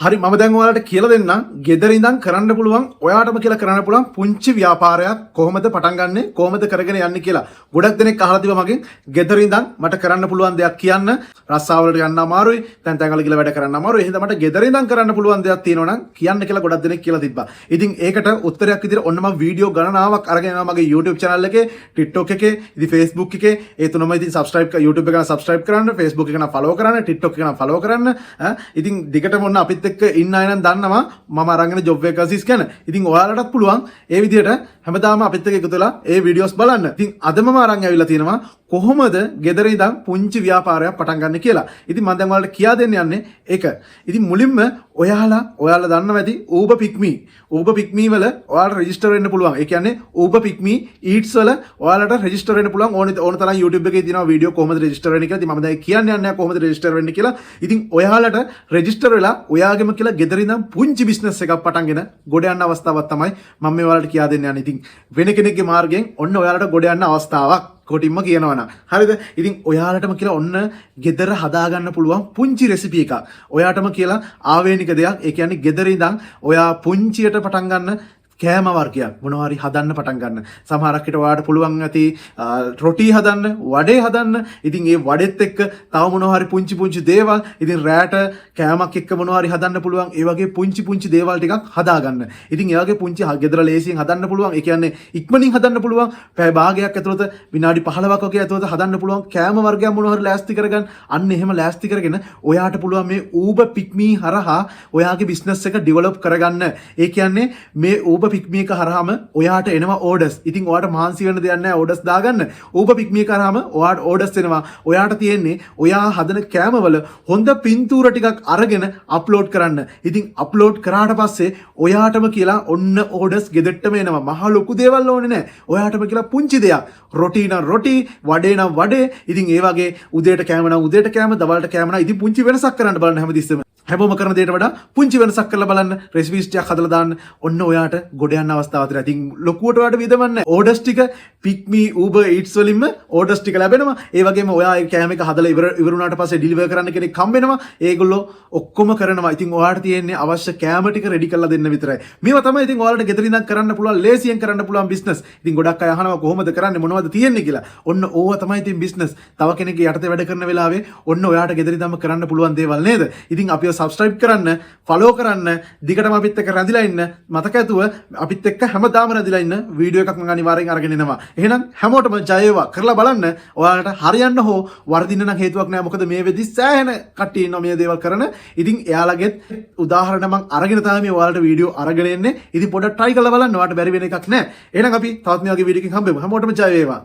හරි මම දැන් ඔයාලට කියලා දෙන්නම් ගෙදර ඉඳන් කරන්න පුළුවන් ඔයාටම කියලා කරන්න පුළුවන් පුංචි ව්‍යාපාරයක් කොහොමද පටන් ගන්නෙ කොහොමද කරගෙන යන්නේ කියලා. ගොඩක් දෙනෙක් අහලා තිබ්බා මගෙන් ගෙදර ඉඳන් මට කරන්න පුළුවන් දෙයක් කියන්න. රස්සාවලට යන්න අමාරුයි. තැන්වල ගිහලා වැඩ කරන්න අමාරුයි. එහෙනම් මට ගෙදර ඉඳන් කරන්න පුළුවන් දෙයක් තියෙනවා නම් කියන්න කියලා ගොඩක් දෙනෙක් කියලා තිබ්බා. ඉතින් ඒකට උත්තරයක් විදිහට ඔන්න මම වීඩියෝ ගණනාවක් අරගෙන යනවා මගේ YouTube channel එකේ, TikTok එකේ, ඉතින් Facebook එකේ. ඒ තුනම ඉතින් subscribe YouTube එක නම් subscribe කරන්න, Facebook එක නම් follow කරන්න, TikTok එක නම් follow කරන්න. ඉතින් දිගටම ඔන්න අපිත් එක්ක ඉන්න අය නම් දන්නවා මම අරගෙන ජොබ් වේකන්සිස් ගැන. ඉතින් ඔයාලටත් පුළුවන් ඒ විදිහට හැමදාම අපිත් එක්ක එකතු වෙලා ඒ වීඩියෝස් බලන්න. ඉතින් අද මම අරන් ඇවිල්ලා තියෙනවා කොහොමද ගෙදර ඉඳන් පුංචි ව්‍යාපාරයක් පටන් ගන්න කියලා. ඉතින් මම දැන් ඔයාලට කියා දෙන්න යන්නේ ඒක. ඉතින් මුලින්ම ඔයාලා දන්නවා ඇති Uber Pick Me. Uber Pick Me වල ඔයාලට රෙජිස්ටර් වෙන්න පුළුවන්. ඒ කියන්නේ Uber Pick Me Eats වල ඔයාලට රෙජිස්ටර් වෙන්න පුළුවන්. ඕන තරම් YouTube එකේ තියෙනවා වීඩියෝ කොහොමද රෙජිස්ටර් වෙන්නේ කියලා. ඉතින් මම දැන් කියන්න යන්නේ කොහොමද රෙජිස්ටර් වෙන්නේ කියලා. ඉතින් ඔයාලට රෙජිස්ටර් වෙලා ඔයාගෙම කියලා ගෙදර ඉඳන් පුංචි බිස්නස් එකක් පටන්ගෙන ගොඩ යන්න අවස්ථාවක් තමයි මම මේ ඔයාලට කියා දෙන්න යන්නේ. ඉතින් වෙන කෙනෙක්ගේ මාර්ගයෙන් ඔන්න ඔයාලට ගොඩ යන්න අවස්ථාවක්. කොටින්ම කියනවනම් හරිද? ඉතින් ඔයාලටම කියලා ඔන්න ගෙදර හදාගන්න පුළුවන් පුංචි රෙසිපි එකක්. ඔයාටම කියලා ආවේනික දෙයක්. ඒ කියන්නේ ගෙදර ඉඳන් ඔයා පුංචියට පටන් ගන්න කෑම වර්ගයක් මොනවා හරි හදන්න පටන් ගන්න. සමහරක් විට ඔයාලට පුළුවන් ඇති රොටි හදන්න, වඩේ හදන්න. ඉතින් ඒ වඩෙත් එක්ක තව මොනවා හරි පුංචි දේවල්. ඉතින් රැට කෑමක් එක්ක මොනවා හරි හදන්න පුළුවන්. ඒ වගේ පුංචි දේවල් ටිකක් හදාගන්න. ඉතින් ඒ වගේ පුංචි ගෙදර ලේසියෙන් හදන්න පුළුවන්. ඒ කියන්නේ ඉක්මනින් හදන්න පුළුවන්. පැය භාගයක් ඇතුළත විනාඩි 15ක් වගේ ඇතුළත හදන්න පුළුවන් කෑම වර්ගයක් මොනවා හරි ලෑස්ති කරගන්න. අන්න එහෙම ලෑස්ති කරගෙන ඔයාට පුළුවන් මේ Uber Pick Me හරහා ඔයාගේ බිස්නස් එක ඩෙවලොප් කරගන්න. ඒ කියන්නේ මේ Uber Pick Me එක හරහාම ඔයාට එනවා ඕඩර්ස්. ඉතින් ඔයාට මහන්සි වෙන්න දෙයක් නැහැ ඕඩර්ස් දාගන්න. Uber Pick Me එක හරහාම ඔයාට ඕඩර්ස් එනවා. ඔයාට තියෙන්නේ ඔයා හදන කෑමවල හොඳ පින්තූර ටිකක් අරගෙන අප්ලෝඩ් කරන්න. ඉතින් අප්ලෝඩ් කරාට පස්සේ ඔයාටම කියලා ඔන්න ඕඩර්ස් ගෙදරටම එනවා. මහ ලොකු දේවල් ඕනේ නැහැ. ඔයාටම කියලා පුංචි දෙයක්. රොටි නම් රොටි, වඩේ නම් වඩේ. ඉතින් ඒ වගේ උදේට කෑම නම් උදේට කෑම, දවල්ට කෑම නම් ඉතින් පුංචි වෙනසක් කරන්න බලන්න හැමතිස්සෙම. හැමෝම කරන දේට වඩා පුංචි වෙනසක් කරලා බලන්න. රෙසිපීස් ටිකක් හදලා දාන්න. ඔන්න ඔයාට ගොඩ යන්න අවස්ථාවක් තියෙනවා. ඉතින් ලොකුවට ඔයාට විදවන්නේ ඕඩර්ස් ටික Pick Me Uber Eats වලින්ම ඕඩර්ස් ටික ලැබෙනවා. ඒ වගේම ඔයා ඒ කෑම එක හදලා ඉවර වුණාට පස්සේ ඩිලිවර් කරන්න කෙනෙක් හම්බ වෙනවා. ඒගොල්ලෝ ඔක්කොම කරනවා. ඉතින් ඔයාට තියෙන්නේ අවශ්‍ය කෑම ටික රෙඩි කරලා දෙන්න විතරයි. මේවා තමයි ඉතින් ඔයාලට ගෙදර ඉඳන් කරන්න පුළුවන් ලේසියෙන් කරන්න පුළුවන් බිස්නස්. ඉතින් ගොඩක් අය අහනවා කොහොමද කරන්නේ මොනවද තියෙන්නේ කියලා. ඔන්න ඕවා තමයි ඉතින් බිස්නස්. තව කෙනෙක්ගේ යටතේ වැඩ කරන වෙලාවේ ඔන්න ඔයාට ගෙදර ඉඳන්ම කරන්න පුළුවන් දේවල් නේද? ඉතින් අපිව subscribe කරන්න, follow කරන්න, දිගටම අපිත් එක්ක රැඳිලා ඉන්න. මතක ඇතුව අපිත් එක්ක හැමදාම රැඳිලා ඉන්න වීඩියෝ එකක් මම අනිවාර්යෙන් අරගෙන එනවා. එහෙනම් හැමෝටම ජය වේවා කරලා බලන්න. ඔයාලට හරියන්න හෝ වර්ධින්න නම් හේතුවක් නැහැ. මොකද මේ වෙද්දි සෑහෙන කට්ටිය ඉන්නවා මේ දේවල් කරන. ඉතින් එයාලගෙත් උදාහරණ මම අරගෙන තමයි මේ ඔයාලට වීඩියෝ අරගෙන එන්නේ. ඉතින් පොඩ්ඩක් try කරලා බලන්න. ඔයාලට බැරි වෙන එකක් නැහැ. එහෙනම් අපි තවත් මේ වගේ වීඩියෝ එකකින් හම්බෙමු. හැමෝටම ජය වේවා.